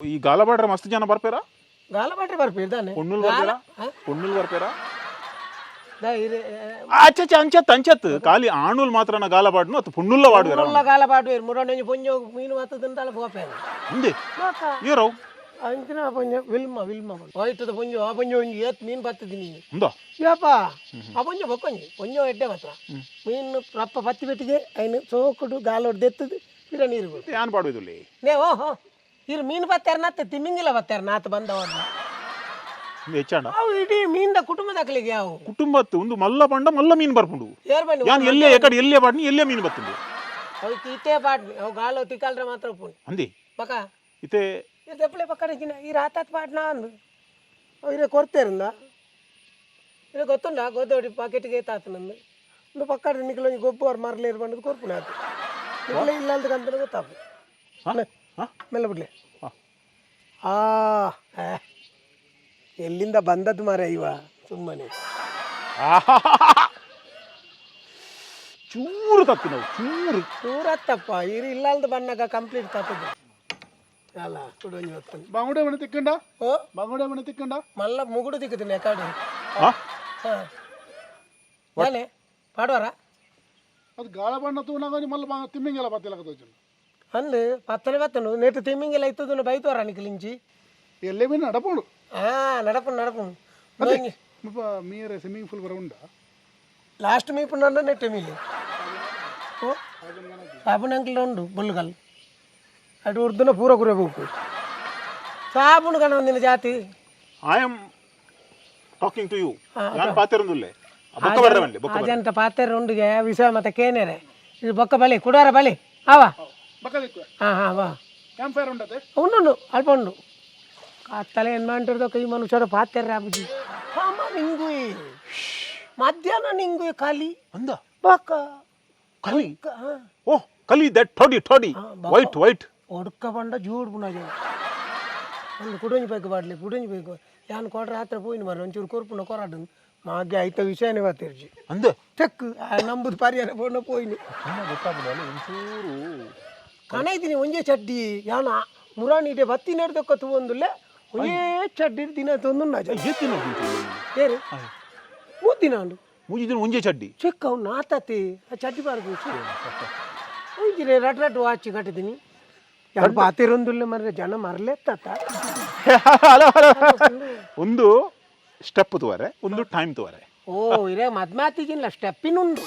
ಈ ಗಾಲಬಾಡ್ರೆ ಮಸ್ತ್ ಜನ ಬರ್ಪೇರಾ? ಗಾಲಬಾಟ್ರೆ ಬರ್ಪಿರ್ದಾನೆ ಪೊಣ್ಣುಲ್ ಬರ್ಪೇರಾ? ಪೊಣ್ಣುಲ್ ಬರ್ಪೇರಾ? ಅಂಚತ್ ಖಾಲಿ ಆಣುಲ್ ಮಾತ್ರನ ಗಾಲಬಾಡ್ನು ಅಥವಾ ಪೊಣ್ಣುಲ್ಲ ವಾಡುವೇರ? ಗಾಲಬಾಡು ಮುರೊಂದು ಪೊಂಜು ಮೀನು ಮಾತದಂತಾಲ ಪೋಪೇನು ಅಂದೆ ಏರವು ಅಂಚಿನ ಪೊಂಜ ವಿಲ್ಮ ವಿಲ್ಮ ಹೋಯ್ತದ ಪೊಂಜು ಆ ಪೊಂಜು ಒಂಜಿ ಏತ್ ಮೀನು ಬರ್ತದೆ ನೀನು ಉಂದೋ ಯಾಪ ಆ ಪೊಂಜ ಬೊಕ್ಕೊಂಜಿ ಪೊಂಜು ಎಡ್ಡೆ ಮಾತ್ರ ಮೀನು ರಪ್ಪ ಪತ್ತಿ ಬೆಟ್ಟಿಗೆ ಅಯ್ನು ಸೋಕುಡು ಗಾಲೋಡು ದೆತ್ತದು ಇರ ನೀರು ಬಿಡು ಯಾನ್ ಪಾಡುವುದಿಲ್ಲ ನೇ ಓಹೋ ಇರು ಮೀನು ಬತ್ತಾರ ನಾತ ತಿಮ್ಮಿಂಗಿಲ್ಲ ಬತ್ತಾರ ನಾತ ಬಂದವ ಹೆಚ್ಚಾಂಡ ಅವು ಇಡೀ ಮೀನ್ದ ಕುಟುಂಬದಕ್ಲಿಗೆ ಯಾವ ಕುಟುಂಬತ್ತು ಒಂದು ಮಲ್ಲ ಪಂಡ ಮಲ್ಲ ಮೀನು ಬರ್ಪುಂಡು ಏರ್ ಬನ್ನಿ ಯಾನ್ ಎಲ್ಲೇ ಎಕಡೆ ಎಲ್ಲೇ ಪಾಡ್ನಿ ಎಲ್ಲೇ ಮೀನು ಬರ್ತುಂಡು ಅವು ಇತೇ ಪಾಡ್ನಿ ಅವು ಗಾಲೋ ತಿಕ್ಕಾಲ್ರೆ ಮಾತ್ರ ಪೋಣಿ ಅಂದಿ ಬಕ ಇತೆ ಇದೆಪ್ಪಳೆ ಪಕ್ಕಡೆ ಚಿನ್ನ ಈ ರಾತಾತ್ ಪಾಡ್ನಾ ಅಂದು ಅವು ಇರೇ ಕೊಡ್ತೇರಿಂದ ಇರೇ ಗೊತ್ತುಂಡ ಗೋದೋಡಿ ಪಾಕೆಟ್ಗೆ ತಾತು ನಂದು ಒಂದು ಪಕ್ಕಡೆ ನಿಖಲೊಂದು ಗೊಬ್ಬರ ಮರಲೇರು ಬಂದು ಕೊರ್ಪುಣ ಆತು ನಿಖಲ ಇಲ್ಲ ಅಂತ ಕಂತ ಗೊತ್ತಾಪು ಮೆಲ್ಲ ಬಿಡ್ಲೆ ಎಲ್ಲಿಂದ ಬಂದದ್ದು ಮಾರ ಇವ ಸುಮ್ಮನೆ ಚೂರು ತಪ್ಪಿ ನಾವು ಚೂರು ಚೂರತ್ತಪ್ಪ ಇರು ಇಲ್ಲಲ್ದ ಬಣ್ಣಗ ಕಂಪ್ಲೀಟ್ ತಪ್ಪದು ಅಲ್ಲ ಕುಡೊಂಜಿ ಹೊತ್ತು ಬಂಗುಡೆ ಮನೆ ತಿಕ್ಕಂಡ ಓ ಬಂಗುಡೆ ಮನೆ ತಿಕ್ಕಂಡ ಮಲ್ಲ ಮುಗುಡು ತಿಕ್ಕತೀನಿ ಯಾಕಡೆ ಏನೇ ಪಾಡುವಾರ ಅದು ಗಾಳ ಬಣ್ಣ ತೂನಾಗ ಮಲ್ಲ ತಿಮ್ಮಿಂಗೆಲ್ಲ ಬತ್ತಿಲ್ಲ ಅಂದು ಪತ್ತನೆ ಬತ್ತನು ನೆಟ್ಟು ತಿಮ್ಮಿಂಗೆಲ್ಲ ಇತ್ತದನ್ನು ಬೈತೋರ ನಿಖಲಿಂಚಿ ಎಲ್ಲೇ ಮೀನು ನಡಪೋಡು నడపండి మీరే స్విమ్మింగ్ పూల్ వరకు ఉందా లాస్ట్ మీ ఇప్పుడు నన్ను నెట్టే మీలి ఓ సాబున్ అంకుల్ ఉండు బొల్లుగల్ అటు ఉర్దున పూర కురే పోకు సాబున్ కన ఉందిన జాతి I am talking to you ನಾನು ಪಾತೆರೊಂದುಲ್ಲೆ ಬೊಕ್ಕ ಬರವಂಡೆ ಬೊಕ್ಕ ಅಜಂತ ಪಾತೆರೊಂದುಗೆ ವಿಷಯ ಮತ್ತೆ ಕೇನೇರೆ ಇದು ಬೊಕ್ಕ ಬಲಿ ಕುಡಾರ ಬಲಿ ಆವಾ ಬೊಕ್ಕ ದಿಕ್ಕು ವಾ ಕ್ಯಾಂಪ್ ಫೈರ್ ಉಂಟದೆ ಉಂಡು ಅಲ್ಪ ಉಂಡು ತಲೆ ಏನು ಮಾಡ್ತಿರ್ದೋ ಕೈ ಮನುಷ್ಯರು ಪಾತ್ಯಾರ ಆಗುದು ಅಮ್ಮ ನಿಂಗುಯ್ ಮಧ್ಯಾಹ್ನ ನಿಂಗುಯ್ ಖಾಲಿ ಅಂದ ಬಾಕ ಖಾಲಿ ಓ ಖಾಲಿ ದಟ್ ಥೋಡಿ ವೈಟ್ ಒಡ್ಕ ಬಂಡ ಜೂಡ್ ಬುನಾಜ ಒಂದು ಕುಡಂಜಿ ಬೇಕು ಬಾಡ್ಲಿ ಕುಡಂಜಿ ಬೇಕು ಯಾನ್ ಕೊಡ್ರೆ ಹತ್ರ ಪೋಯಿನ ಮಾರ ಒಂಚೂರು ಕೊರ್ಪುನ ಕೊರಾಡು ಮಾಗೆ ಆಯ್ತ ವಿಷಯನೇ ಬರ್ತಿರ್ಜಿ ಅಂದ ಚೆಕ್ ನಂಬುದು ಪರಿಹಾರ ಬೋನ ಪೋಯಿನಿ ಗೊತ್ತಾಗ್ಬಿಡಲ್ಲ ಒಂಚೂರು ಕಣೈತೀನಿ ಒಂಜೆ ಚಡ್ಡಿ ಯಾನ ಮುರಾಣಿಡೆ ಬತ್ತಿ ನೆಡ್ದೊಕ್ಕತ್ತು ಒಂದುಲ್ಲೆ ಒಂದೇ ಚಡ್ಡಿ ದಿನ ತಂದು ಎತ್ತಿನ ಏರು ಮೂದಿನ ಉಂಡು ಮೂಜಿದಿನ ಒಂಜೆ ಚಡ್ಡಿ ಚೆಕ್ ಅವ್ನು ನಾತತಿ ಆ ಚಡ್ಡಿ ಬಾರ್ದು ಒಂಜಿರೆ ರಟ್ ವಾಚಿ ಕಟ್ಟಿದ್ದೀನಿ ಯಾರು ಪಾತಿರೊಂದುಲ್ಲೆ ಮರ್ರೆ ಜನ ಮರಲೆತ್ತ ಒಂದು ಸ್ಟೆಪ್ ತೋರೆ ಒಂದು ಟೈಮ್ ತೋರೆ ಓ ಇರೇ ಮದ್ಮಾತಿಗಿಲ್ಲ ಸ್ಟೆಪ್ಪಿನುಂಡು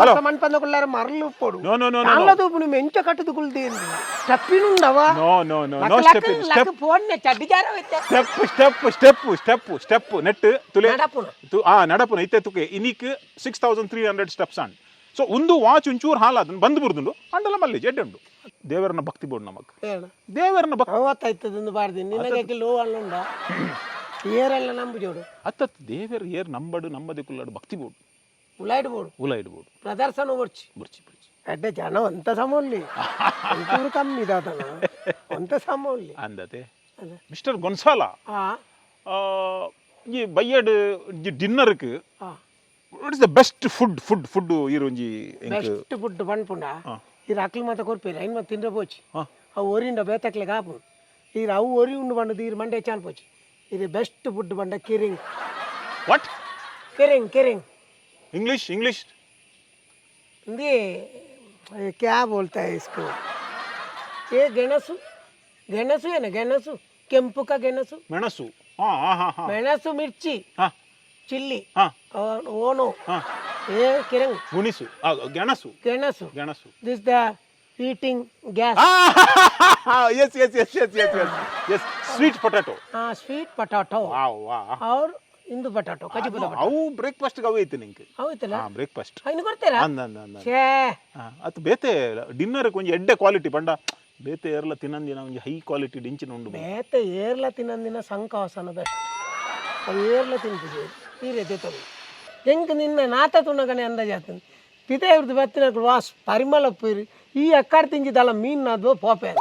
ಹಲೋ ಮಣ್ಪಂದಕೊಳ್ಳಾರ ಮರಲು ಪೋಡು ನೋ ನೋ ನೋ ನಾಲದು ನೀವು ಮೆಂಚ ಕಟ್ಟದುಕೊಳ್ದಿ ಸ್ಟೆಪ್ಪಿನುಂಡವ no no no no step phone ಚಡ್ಡಿ ಜಾರ ಸ್ಟೆಪ್ ನೆಟ್ ತುಲೆ ನಡಪುನ ನಡಪುನ ಇತ್ತೆ ತುಕೆ ಇನಿಕ್ 6300 ಸ್ಟೆಪ್ಸ್ ಆನ್ ಸೊ ಒಂದು ವಾಚ್ ಒಂಚೂರು ಹಾಲಾದ ಬಂದು ಬುರ್ದುಂಡು ಅಂಡಲ ಮಲ್ಲಿ ಜಡ್ಡೆ ಉಂಡು ದೇವರನ್ನ ಭಕ್ತಿ ಬೋಡು ನಮಕ್ ದೇವರನ್ನ ಭಕ್ತಿ ಅವತ್ತಾಯ್ತದೊಂದು ಬಾರ್ದಿ ನಿನಗೆ ಲೋ ಅಲ್ಲುಂಡ ಏರೆಲ್ಲ ನಂಬು ಜೋಡು ಅತ್ತತ್ ದೇವರ ಏರ್ ನಂಬಡು ನಂಬದೆ ಕುಲ್ಲಾಡು ಭಕ್ತಿ ಬೋಡು ಉಲಾಯ್ಡು ಬೋಡು ಪ್ರದರ್ಶನ ಬರ್ಚಿ ಎಡ್ಡೆ ಜನ ಅಂತ ಸಮೋಲ್ಲಿ ಒಂಚೂರು ಕಮ್ಮಿ ದಾತನ ಅಂತ ಸಮೋಲ್ಲಿ ಅಂದತೆ ಮಿಸ್ಟರ್ ಗೊನ್ಸಾಲ ಈ ಬಯ್ಯಡ್ ಡಿನ್ನರ್ಕ್ what is the best food ಇರೋಂಜಿ ಬೆಸ್ಟ್ ಫುಡ್ ಪಂಡ್ಪುಂಡ ಈ ಅಕ್ಲು ಮಾತ ಕೊರ್ಪೇರಿ ಐನ್ ಮತ್ತೆ ತಿಂದ್ರೆ ಪೋಚಿ ಅವು ಒರಿಂಡ ಬೇತಕ್ಲೆ ಕಾಪು ಈ ಅವು ಒರಿ ಉಂಡು ಬಂಡದು ಈ ಮಂಡೆ ಚಾನ್ ಪೋಚಿ ಇದು ಬೆಸ್ಟ್ ಫುಡ್ ಬಂಡ ಕಿರಿಂಗ್ ವಾಟ್ ಕಿರಿಂಗ್ इंग्लिश हिंदी क्या बोलता है इसको ये गेणसु है ना गेणसु ಕೆಂಪು का गेणसु मेणसु मेणसु मिर्ची चिल्ली ओनो ये किरंग गुनिसु गेणसु this the eating gas yes sweet potato wow और ಇಂದು ಬಟಾಟೋ ಕಜಿಪುದ ಅವು ಬ್ರೇಕ್ಫಾಸ್ಟ್ ಗೆ ಅವೈತೆ ನಿಂಗೆ ಅವೈತಲ್ಲ ಬ್ರೇಕ್ಫಾಸ್ಟ್ ಐನು ಕೊಡ್ತೀರಾ ಛೇ ಅತ್ ಬೇತೆ ಡಿನ್ನರ್ ಕೊಂಚ ಎಡ್ಡೆ ಕ್ವಾಲಿಟಿ ಪಂಡ ಬೇತೆ ಏರ್ಲ ತಿನ್ನಂದಿನ ಒಂಜಿ ಹೈ ಕ್ವಾಲಿಟಿ ಡಿಂಚಿನ ಉಂಡು ಬೇತೆ ಏರ್ಲ ತಿನ್ನಂದಿನ ಸಂಕವಾಸನ ಬೆಸ್ಟ್ ಅವು ಏರ್ಲ ತಿಂತಿದೆ ತೀರೆ ತೆತ್ತದು ಹೆಂಗೆ ನಿನ್ನ ನಾತ ತುಣಗಣೆ ಅಂದಾಜಾತಂದು ಪಿತೆ ಇವ್ರದ್ದು ಬತ್ತಿನ ವಾಸ್ ಪರಿಮಳ ಪೀರಿ ಈ ಅಕ್ಕಾಡ್ ತಿಂಜಿದಲ್ಲ ಮೀನಾದ್ವು ಪೋಪೆ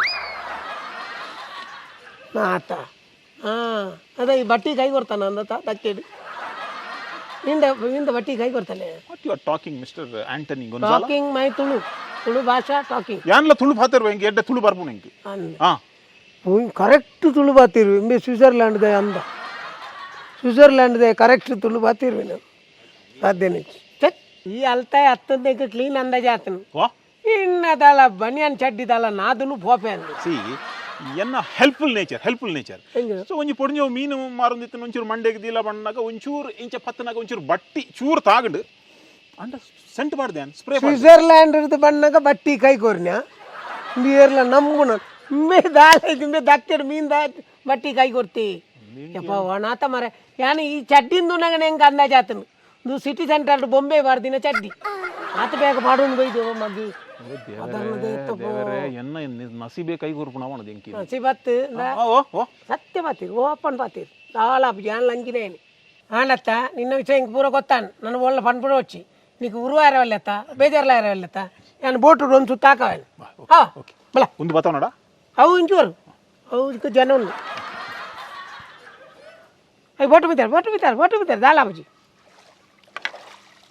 ನಾತ ಅದ ಈ ಬಟ್ಟಿ ಕೈ ಕೊಡ್ತಾನ ಅಂದತ ದಕ್ಕೆಡು ಇಂದ ಬಟ್ಟಿ ಕೈ ಕೊಡ್ತಾನೆ what you are talking mister Antony Gonsalves talking my Tulu Tulu ಭಾಷಾ ಟಾಕಿಂಗ್ ಯಾನ್ಲ ತುಳು ಪಾತಿರ್ವ ಹೆಂಗೆ ಎಡ್ಡೆ ತುಳು ಬರ್ಪುಣ ಹೆಂಗೆ ಹಾ ಕರೆಕ್ಟ್ ತುಳು ಬಾತಿರ್ವಿ ಇಂಬೆ ಸ್ವಿಟ್ಜರ್ಲ್ಯಾಂಡ್ದೆ ಅಂದ ಸ್ವಿಟ್ಜರ್ಲ್ಯಾಂಡ್ದೆ ಕರೆಕ್ಟ್ ತುಳು ಬಾತಿರ್ವಿ ನಾನು ಸಾಧ್ಯನೇ ಈ ಅಲ್ತಾಯ ಹತ್ತದಕ್ಕೆ ಕ್ಲೀನ್ ಅಂದಾಜ ಆತನು ಇನ್ನದಲ್ಲ ಬನಿಯನ್ ಚಡ್ಡಿದಲ್ಲ ನಾದನು ಪೋಪೆ ಅಂದ ಸಿ ಎನ್ನ ಹೆಲ್ಪ್ಫುಲ್ ನೇಚರ್ ಸೊ ಒಂಜಿ ಪೊಡ್ഞ്ഞೋ ಮೀನು ಮಾರೊಂದಿತ್ತು ಒಂಚೂರು ಮಂಡೆಗೆ ದೀಲ ಬಣ್ಣಾಗ ಒಂಚೂರು ಇಂಚ ಪತ್ತನಾಗ ಒಂಚೂರು ಬಟ್ಟಿ ಚೂರು ತಾಗಂಡು ಅಂಡ ಸೆಂಟ್ ಮಾಡ್ದೆ ಸ್ಪ್ರೇ ಸ್ವಿಟ್ಜರ್ಲ್ಯಾಂಡ್ ಇರ್ದು ಬಣ್ಣಾಗ ಬಟ್ಟಿ ಕೈ ಕೋರಿನ ನೀರ್ಲ ನಮ್ಗುಣ ಮೇ ದಾಲೆ ಮೇ ದಕ್ಕೆಡ್ ಮೀನ್ ಬಟ್ಟಿ ಕೈ ಕೊಡ್ತಿ ಯಪ್ಪ ಒಣಾತ ಮರ ಯಾನು ಈ ಚಡ್ಡಿಂದು ನಂಗೆ ಹೆಂಗೆ ಅಂದಾಜ ಆತನು ಇದು ಸಿಟಿ ಸೆಂಟರ್ ಬೊಂಬೆ ಬಾರ್ದಿನ ಚಡ್ಡಿ ಆತ ಬೇಗ ಮಾಡೋದು ಬೈದು ಮಗ್ಗಿ ನಸೀಬೆ ಕೈ ಕೂರ್ಪುಣ ಎಂಕಿ ನಸೀಬತ್ತು ಸತ್ಯ ಬಾತೀರಿ ಓಪನ್ ಬಾತೀರಿ చాలా జాన్ లంకినేని ఆనత్త నిన్న విషయం ఇంక పూర కొత్తాను నన్ను వాళ్ళ పని కూడా వచ్చి నీకు ఉరువార వెళ్ళేత బేజార్ల వెళ్ళేత నేను బోటు రెండు తాకావాలి బలా ముందు బతావునాడా అవు ఇంచూరు అవు ఇంక జనం ఉంది అవి బొట్టు మితారు దాలాబుజీ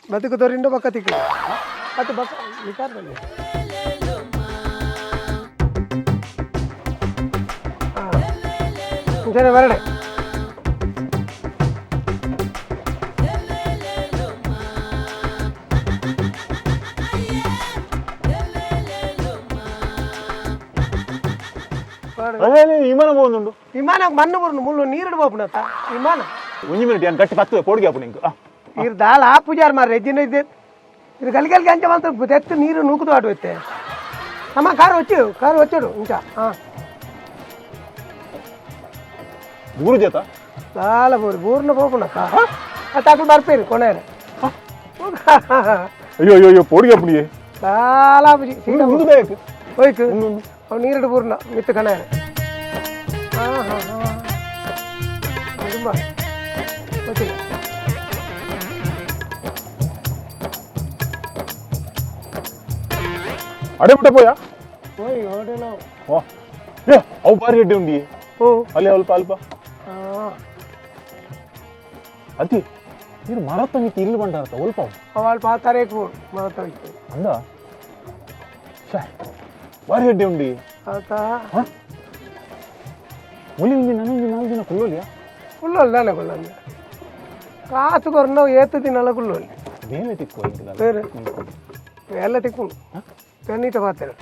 బతుకుతో రెండో పక్క తిక్కు అటు పక్క మితారు సరే వరడే ವಿಮಾನ പോകുന്നുണ്ട് ವಿಮಾನ ಮಣ್ಣು ಬರೋನು ಮುಳ್ಳು ನೀರಿಡು ಹೋಗ್ಬಿಡತ್ತ ವಿಮಾನ ಒಂಜಿ ಮಿನಿಟ್ ಏನು ಗಟ್ಟಿ ಕತ್ತು ಪೋಡಿಗೆ ಹಾಪು ನಿಂಗೆ ನೀರು ದಾಳ ಪೂಜಾರ್ ಮಾರ್ರೆ ಎಜ್ಜಿನ ಇದ್ದೆ ಇದು గలిగలికి అంచ మాత్రం తెత్తు నీరు నూకుతూ అటు పెట్టే అమ్మా కారు వచ్చాడు ఇంకా ఊరు చేత చాలా ఊరిన పోకుండా అక్కడ మరిపోయారు కొనేరు అయ్యో అయ్యో పోడిಗೆ ಹಾಪು ನೀ చాలా పోయికు ಮುಂದು ನೀರಿಡು ಪೂರ್ಣ ಮಿತ್ತು ಕಣೇರು ತುಂಬ ಗೊತ್ತಿಲ್ಲ ಅಡೆ ಬಿಟ್ಟ ಪೋಯಾ పోయి ఓడేలో ಅವು ಬಾರಿ ಗೆಡ್ಡೆ ಉಂಡಿ ಓ ಅಲ್ಲಿ ಅಲ್ಪ ಅಲ್ಪ ಅತಿ ನೀರು ಮರತ್ತಂಗಿತ್ತು ಇಲ್ಲಿ ಬಂಡಾರತ್ತ ಅಲ್ಪ వాళ్ళు పాతారే మనతో ಅಂದ ಬಾರಿ ಗೆಡ್ಡೆ ಉಂಡಿ ಆತ ಮುಲಿ ಒಂದು ನಾಲ್ಕು ದಿನ ಕುಳ್ಳೋಲಿಯಾ ಕುಳ್ಳೋಲ್ ತಾನೆ ಕುಳ್ಳೋಲಿ ಕಾಸು ಕೊರನವು ಏತು ದಿನಲ್ಲ ಕುಳ್ಳೋಲಿ ಬೇಲೆ ತಿಕ್ಕೋ ಬೇರೆ ಬೇಲೆ ತಿಕ್ಕು పెన్నీట పాతారు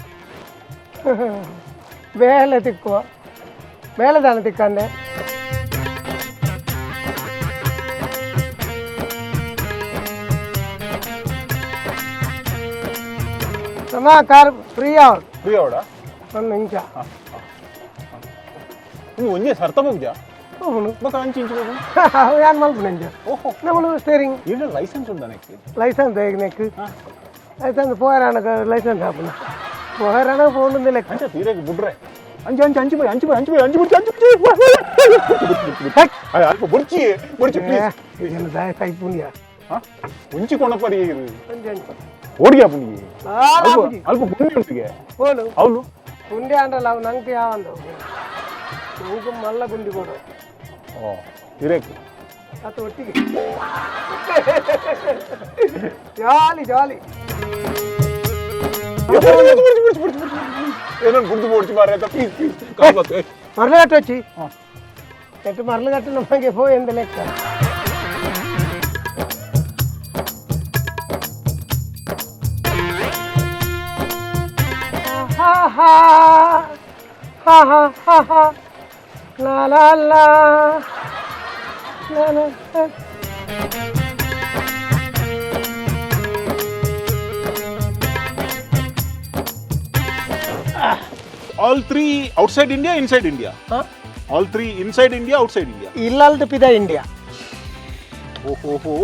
ಬೇಲೆ ತಿಕ್ಕುವ ಬೇಲೆ ದಾನ ತಿಕ್ಕಂದೆ sama kar priya oda ಒಂದು ಇಂಚ ನೀವು ಒಂದೇ ಸರ್ತ ಹೋಗ್ಜಾ అవును ಬಕ ಅಂಚಿ ಇಂಚು ಯಾನ್ ಮಲ್ಪುನೆಂಜ ಓಹೋ ನಮ್ಮಳು ಸ್ಟೇರಿಂಗ್ ಇದು ಲೈಸೆನ್ಸ್ ಉಂಟಾ ನೆಕ್ ಲೈಸೆನ್ಸ್ ತೆಗೆನೆಕ್ ಲೈಸೆನ್ಸ್ పోరానక లైసెన్స్ ఆపున పోరాన పోనుంది లెక్క ಅಂಚ ತೀರೆಗೆ ಬಿಡ್ರೆ ಅಂಚಿ ಬೈ ಅಲ್ಪ ಬುರ್ಚಿ ಇದನ್ನ ದಾಯ ಕೈಪುನಿಯ ಒಂಚಿ ಕೊಣಪರಿ ಅಂಚಿ ಓಡಿಗೆ ಹಾಪುನಿ ಅಲ್ಪ ಗುಂಡಿ ಉಂಟಿಗೆ పోను అవును ಗುಂಡಿ ಅಂಡಲ್ಲ ಅವು ನಂಗೆ ಯಾವಂದ ನಂಗೆ ಮಲ್ಲ ಗುಂಡಿ ಕೊಡು ಓ ತೀರೆಗೆ ಅದು ಒಟ್ಟಿಗೆ ಜಾಲಿ ಏನೋ ಗುಡ್ದು ಓಡಿಸಿ ಮಾರ ಪ್ಲೀಸ್ మరలు కట్టొచ్చి ఎట్టు మరలు కట్టిన మనకి పోయింది లెక్క లా లా లా all three outside India, inside India? All three inside India, outside India? ಇಲ್ಲಲ್ದು ಪಿದ ಇಂಡಿಯಾ ಓಹೋ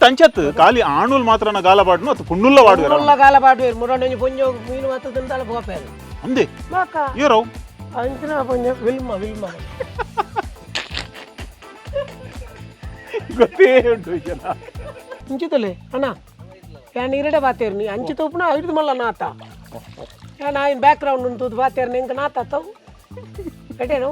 ಅಂಚತ್ ಖಾಲಿ ಆಣುಲ್ ಮಾತ್ರ ಗಾಲ ಪಾಡ್ನು ಅದು ಪುಣ್ಣುಲ್ಲ ವಾಡುವ ಗಾಲ ಪಾಡುವೇರು ಮುರಂಡಿ ಪುಂಜ ಮೀನು ಮಾತ್ರ ತಿಂತಾಳೆ ಹೋಪೇರು ಅಂದೆ ಬಾಕ ಏರವ್ ಅಂಚಿನ ಪುಂಜ ವಿಲ್ಮ ಗೊತ್ತೇ ಉಂಟು ಜನ ಇಂಚಿತಲೆ ಅಣ್ಣ ಯಾನ್ ಇರಡೆ ಬಾತೇರು ನೀ ಅಂಚಿ ತೋಪುನ ಐದು ಮಲ್ಲ ನಾತ ಯಾನ್ ಆಯ್ನ ಬ್ಯಾಕ್ ಗ್ರೌಂಡ್ ಉಂಟು ಬಾತೇರು ನಿಂಗೆ ನಾತ ತವು ಕಟೇನು